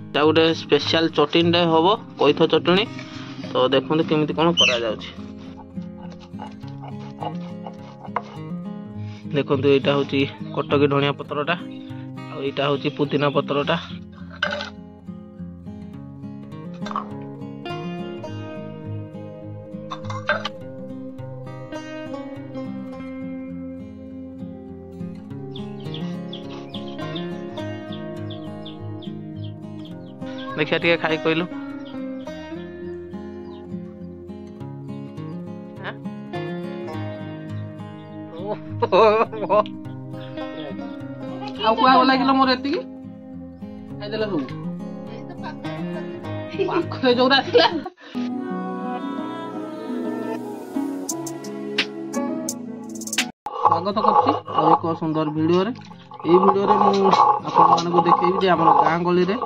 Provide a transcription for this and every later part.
এটা गोटे स्पेशल चटनी हम कईथ चटनी तो देखते केमी कौन करा देखो यहाँ हूँ कटकी धनिया पत्रटा आईटा हूँ पुदीना पत्रटा देखिए टे खाई कहलु लगे मोर एति खाईदे सब पाखे जो स्वागत कर सुंदर वीडियो रे मुझे देखेबी गाँ गली रे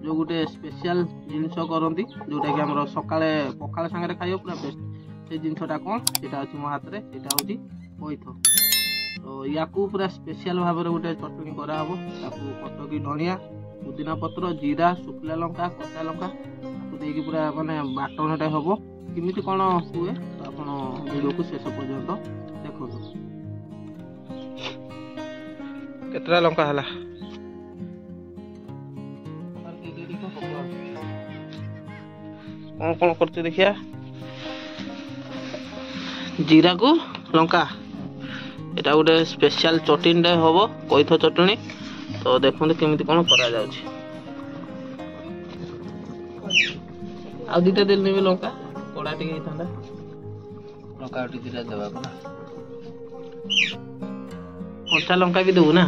जो गोटे स्पेशल जिनस करती जोटा कि आम सकाଳେ पखाल सांगे खाइब पूरा बेस्ट से जिनसटा कौन सीटा अच्छी मो हाथ में सीटा हूँ कईथ तो या पूरा स्पेशल भाव में गोटे चटनी कराब कटकी धनिया पुदीना पत्र जीरा शुखला लंका कच्चा लंका देकी पूरा माने बाटनटा हम केमी कौन हुए तो आप वीडियो को शेष पर्यंत देखो केतरा लंका है कौन कौन करते देखिया जीरा को लंका एटा गोटे स्पेशल चटनी हम कईथ चटनी तो देखते केमी कौन करा दीटा देनी भी लंका कड़ा टे लंका दीटा देवा कंचा लंका भी देबू ना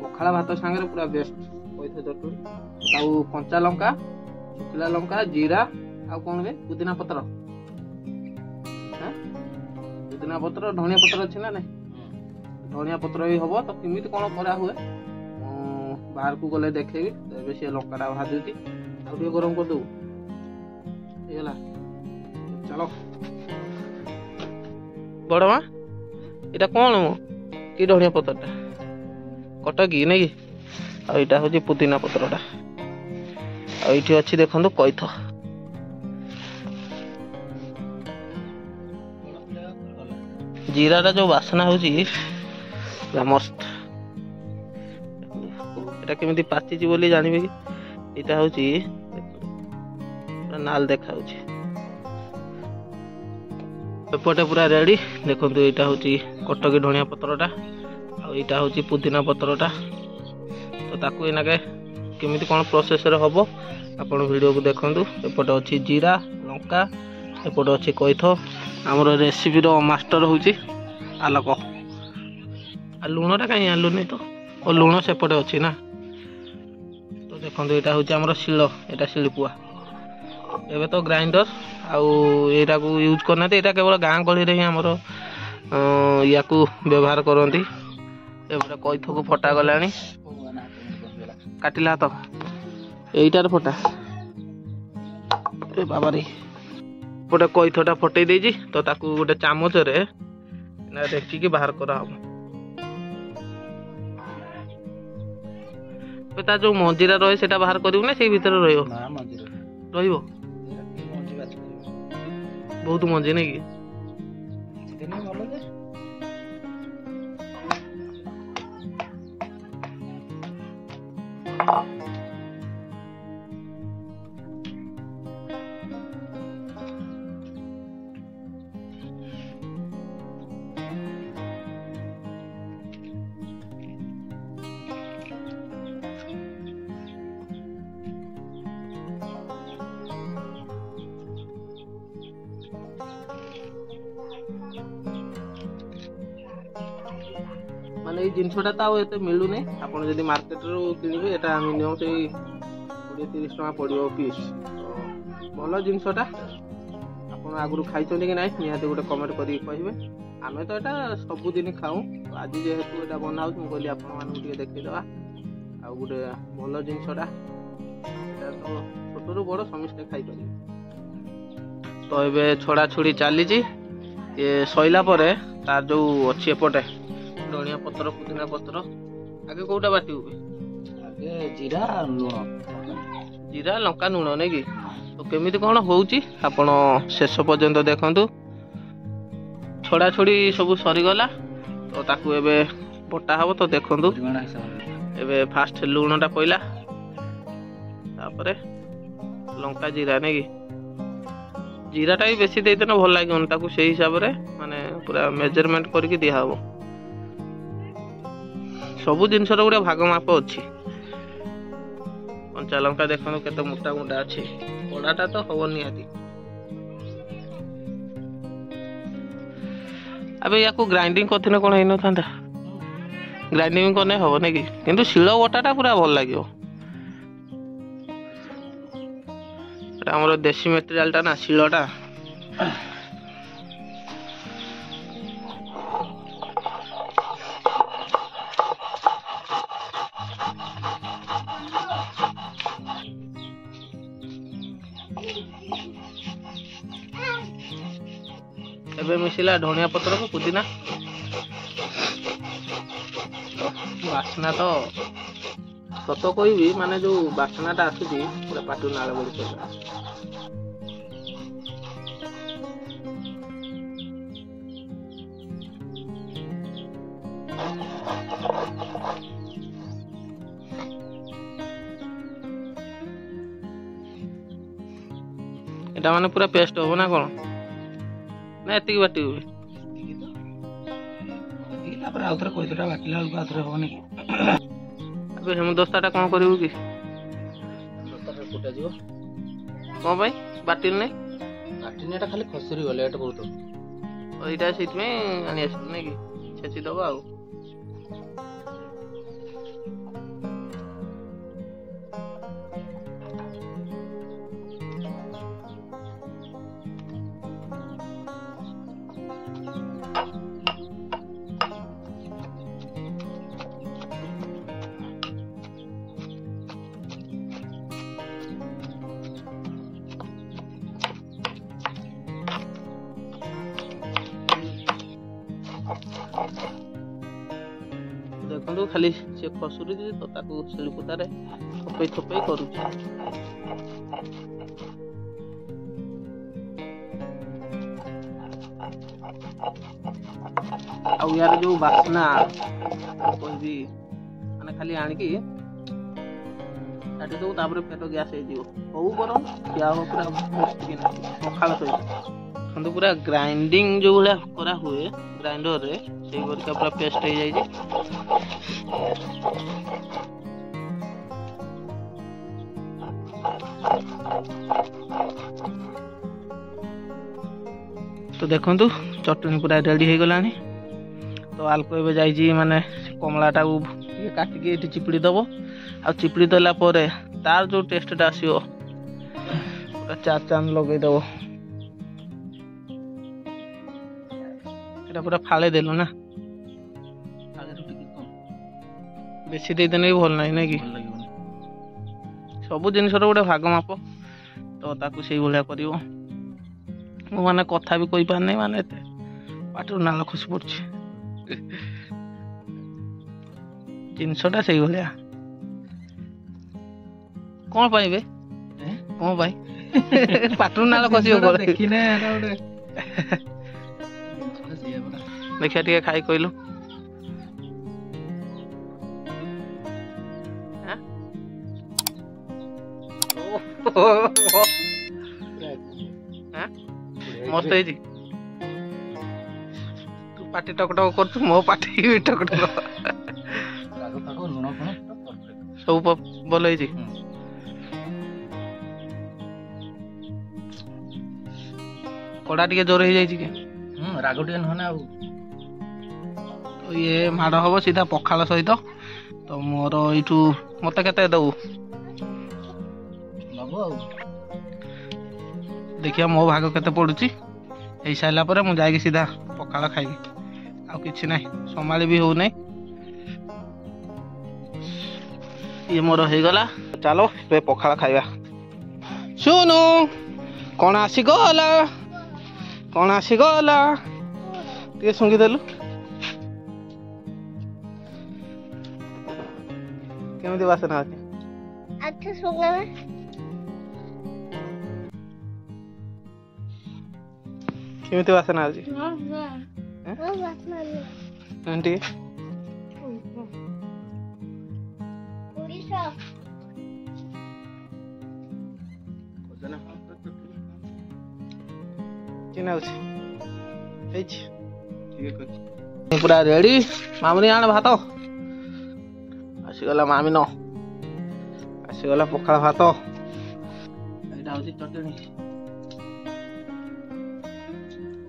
पखाला भात सांगे पूरा बेस्ट कईथ चटनी आउ कंचा लंका शुखला लंका जीरा आउ कौन बे पुदीना पत्र पुदीना पत्र धनिया पत्र अच्छी ना नहीं धनिया पत्र भी हम तो केमी कौन करा हुए बाहर को गले देखेबी तो सी लंका भाजुची आउ गरम कर दू चलो बड़ माँ इटा कौन मो कि धनिया पत्रटा कटकी नहीं आईटा हूँ पुदीना पत्रटा आईटी अच्छी देखो कईथ जीराटा जो बासना हूँ मस्त एटा केमी पाची बोली जानवे कि यहाँ हूँ नाल देखा एपटे पूरा रेडी देखो यहाँ हूँ कटकी धनिया पत्रटा आईटा हूँ पुदीना पत्रटा तो ताकू एनाके केमी कौन प्रोसेस हम आपण वीडियो को देखु एपटे अच्छी जीरा लंका एपटे अच्छी कईथ आमर रेसिपी मास्टर हूँ आलोक आ लुणटा कहीं आलू नहीं तो और लुण सेपटे अच्छी ना तो देखो यहाँ हूँ आमर शिल यहाँ शिलपुआ एवं तो ग्राइंडर आईटा को यूज करना यहाँ केवल गाँ गली ही आमर या व्यवहार करती एपटे कईथ को फटा गला काटिला तो यहीटार फटा ए बाबा रे गोटे कईथटा फटई देजी तो ताकू गोटे चामच रे देखिकी बाहर करा ता जो मंजीरा रहे सेटा बाहर करू ना से भीतर रहिबो बहुत मंजी नहीं कि माने ये जिनसटा तो एते मिलू नहीं आपन जदी मार्केट रो किनिबे एटा मिनिमम से 20-30 टका पड़ियो पीस भलो जिनसटा आपन आगुरु खाइछोनी कि नाही निहाते गोटे कमेंट करी कहिबे आमे तो एटा सब दिन खाऊ आज जेहेतु एटा बनाउ हम कहली आपन मानू टिके देखि देबा आ गोटे भलो जिनसटा एटा तो छोटरू बड़ समिष्टे खाइ पारि तो एबे छोड़ा छोड़ी चली ये सैला तार जो अच्छी एपटे धनिया पत्र पुदीना पत्र आगे कोटा बाटी आगे जीरा लुण जीरा लंका लुण नहीं कि तो केमिति कौन होउची आपण शेष पर्यंत देखंतु छोड़ा छोड़ी सब सरीगला तो ताकू एबे बटा हबो तो देखंतु एबे फास्ट लुणटा पइला तापरे लंका जीरा नहीं कि जीराटा भी बेसी देते ना भल लगे ताकू से हिसाब रे माने पूरा मेजरमेंट करके दिया हबो सबु जिनस गोटे भाग माप अच्छी कंचा लंका देखो केते मोटा मोटा अच्छी कड़ाटा तो हम निहाती अबे या ग्राइंडिंग करथिने कोन हेनो थांदा ग्राइंडिंग करने हबो नै कि किंतु शिल बटाटा पूरा भल लागियो हमर देसी मटेरियलटा ना शिलटा एबे मिसिला धनिया पत्र को पुदीना बासना तो सत कहबी माने जो बासनाटा आसुची पूरा पाटू नाल बड़ी पड़ा एटा माने पूरा पेस्ट हो ना कौन ना एतिक बाटी हुए आउथरे कोइतटा बाटिला बेलको आउथरे होनी अबे हम दोस्ताटा कोन करिवु कि दोस्ताटा कुटा जिवो कोन भाई बाटिल नै बाटिनेटा खाली खसरी गले एटा बहुत ओइटा सिट में आनी आस नै कि छेची दबा आ देखो खाली से खसुरी तो ताकू शिलपुतारे थपई थपई करूची आ यार जो बासना कहबी माने खाली आनिकी काटी दो तापर पेट गैस हो जीवो हो बरम या हो पूरा बेस्ट कि पखाल सहित खंदु पूरा ग्राइंडिंग जो भला करा हुए ग्राइंडर रे सेई बरका पूरा पेस्ट हो जाई जे तो देखंतु चटनी पूरा रेडी हो गलानी तो आलको एबे जाई जी माने कमलाटा ये काटी के एठी चिपड़ी दबो आ चिपड़ी देला परे तार जो टेस्टटा आसीओ पूरा चार चांद लगे दबो पूरा फाड़े देलु ना बेसी देदेने भी भल ना कि सब जिन गोटे भाग माप तो ताकू से भाया कर माने कथा भी कही पार नहीं माने पाटर नाल खसी पड़ी जिनसटा से भाया कौन पाइबे कौन पाई पाटर नाल खसी देखिया टे खाई कहलु मस्त है तू पाटी टकटक कर मो पाटी टकटक सब भल है कड़ा टे जोर हो जाए राग टे ना तो ये माड़ हम सीधा पखाल सहित तो मोर यू मत के दबू देखिए मो भाग के पड़ुची हो सारा पर मुझे सीधा पखाल खाइबी आ कि ना संभाली भी हो नहीं ये मोर हो गला चलो ए पखाल खाइबा सुनु कौन आसीगला कौन आसीगला टे शुंघी देलु କେମିତି ବାସନା ଅଛି? କେମିତି ବାସନା ଅଛି? ଟିକେ କେମିତି ଅଛି? ହେଇଛି ପୁରା ରେଡି। ମାମୁନି ଆଣ ଭାତ। ଆସିଗଲା ମାମିନ, ଆସିଗଲା ପଖାଳ ଭାତ। ଏଇଟା ହଉଛି ଚଟଣି।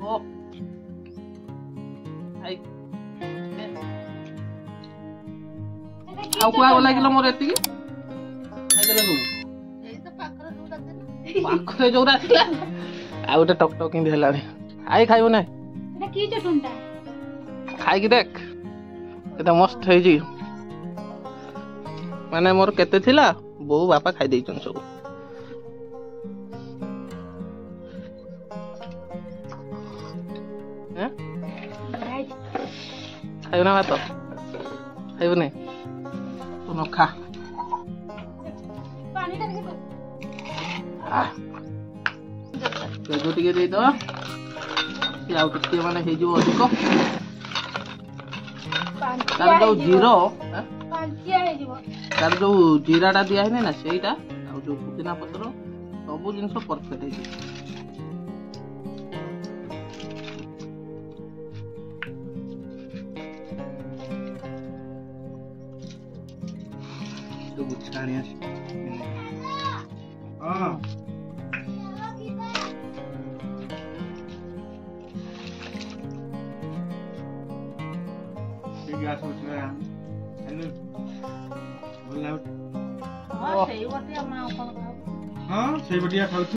ଓ ଆଉ କୁଆ ଗଲା କିଲୋ ମୋର ଏତିକି ଖାଇଦେଲେ ସବୁ ପାଖରେ ଯୋଉଟା ଥିଲା। ଆଉ ଗୋଟେ ଟକ୍ ଟକ୍ କେମିତି ହେଲାଣି। ଖାଇବୁ ନାହିଁ ଖାଇକି ଦେଖ କେତେ ମସ୍ତ ହେଇଛି। ମାନେ ମୋର କେତେ ଥିଲା ବୋଉ ବାପା ଖାଇ ଦେଇଛନ୍ତି ସବୁ। ଖାଇବୁ ନା ଭାତ? ଖାଇବୁ ନାହିଁ ତୁ ନ ଖା। ପେଜ ଟିକେ ଦେଇଦବା, ଆଉ ଟିକେ ମାନେ ହେଇଯିବ ଅଧିକ। ତାର ଯୋଉ ଜିରା ତାର ଯୋଉ ଜିରାଟା ଦିଆ ହେଇନି ନା ସେଇଟା, ଆଉ ଯୋଉ ପୁଦିନା ପତ୍ର ସବୁ ଜିନିଷ ପରଫେକ୍ଟ ହେଇଯିବ। ଛାଣି ଆସି ହଁ ସେଇ ବଟିଆ ଖାଉଛୁ।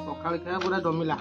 ସକାଳେ ଖାଇବା ପୁରା ଜମିଲା।